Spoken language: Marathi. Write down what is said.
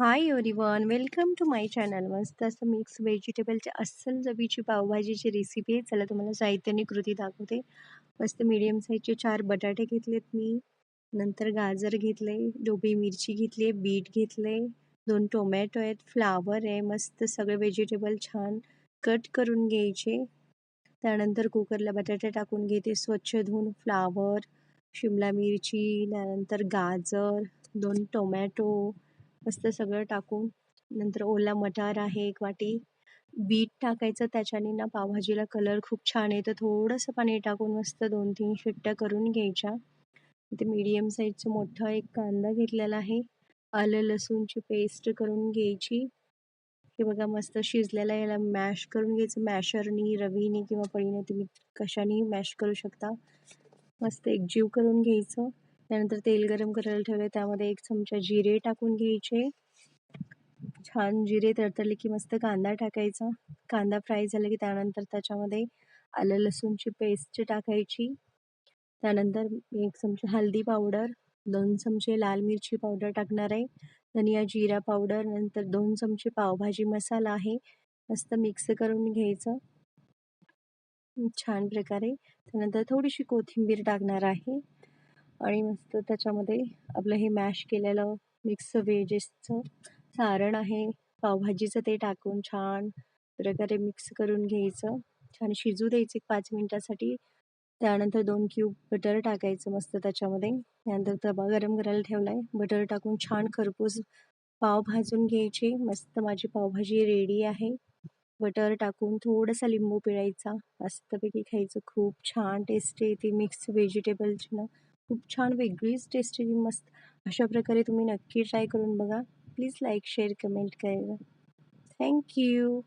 High everyone, welcome to my channel. मस्त असं मिक्स व्हेजिटेबलच्या अस्सल चवीची पावभाजीची रेसिपी आहे. चला तुम्हाला साहित्य आणि कृती दाखवते. मस्त मीडियम साईजचे 4 बटाटे घेतलेत मी. नंतर गाजर घेतले, ढोबळी मिरची घेतली, बीट घेतले, 2 टोमॅटो आहेत, फ्लावर आहे. मस्त सगळे व्हेजिटेबल छान कट करून घ्यायचे. त्यानंतर कुकरला बटाटे टाकून घेते स्वच्छ धुवून. फ्लावर, शिमला मिरची, त्यानंतर गाजर, 2 टोमॅटो मस्त सगळं टाकून नंतर ओला मटार आहे 1 वाटी. बीट टाकायचं त्याच्याने ना पावभाजीला कलर खूप छान येतं. थोडंसं पाणी टाकून मस्त 2-3 शिट्ट्या करून घ्यायच्या. इथे मीडियम साईजचा मोठा एक कांदा घेतलेला आहे. आलं लसूणची पेस्ट करून घ्यायची. हे बघा मस्त शिजलेला याला मॅश करून घ्यायचं. मॅशरनी, रवीने किंवा पळीने तुम्ही कशानेही मॅश करू शकता. मस्त एकजीव करून घ्यायचं. त्यानंतर तेल गरम करायला ठेवलं, त्यामध्ये 1 चमचा जिरे टाकून घ्यायचे. छान जिरे तडतडले की मस्त कांदा टाकायचा. कांदा फ्राय झाला की त्यानंतर त्याच्यामध्ये आलं लसूणची पेस्ट टाकायची. त्यानंतर 1 चमचा हळदी पावडर, 2 चमचे लाल मिरची पावडर टाकणार आहे, धनिया जिरा पावडर, नंतर 2 चमचे पावभाजी मसाला आहे. मस्त मिक्स करून घ्यायचं छान प्रकारे. त्यानंतर थोडीशी कोथिंबीर टाकणार आहे आणि मस्त त्याच्यामध्ये आपलं हे मॅश केलेलं मिक्स व्हेजेसचं सारण आहे पावभाजीचं, ते टाकून छान प्रकारे मिक्स करून घ्यायचं. छान शिजू द्यायचं 5 मिनिटासाठी. त्यानंतर 2 क्यूब बटर टाकायचं मस्त त्याच्यामध्ये. त्यानंतर तवा गरम करायला ठेवला आहे. बटर टाकून छान खरपूस पाव भाजून घ्यायचे. मस्त माझी पावभाजी रेडी आहे. बटर टाकून थोडासा लिंबू पिळायचा. मस्तपैकी खायचं. खूप छान टेस्टी येते मिक्स व्हेजिटेबलची ना. खूप छान वेगळीच टेस्ट येते मस्त. अशा प्रकारे तुम्ही नक्की ट्राय करून बघा. प्लीज लाईक, शेअर, कमेंट करायला. Thank you.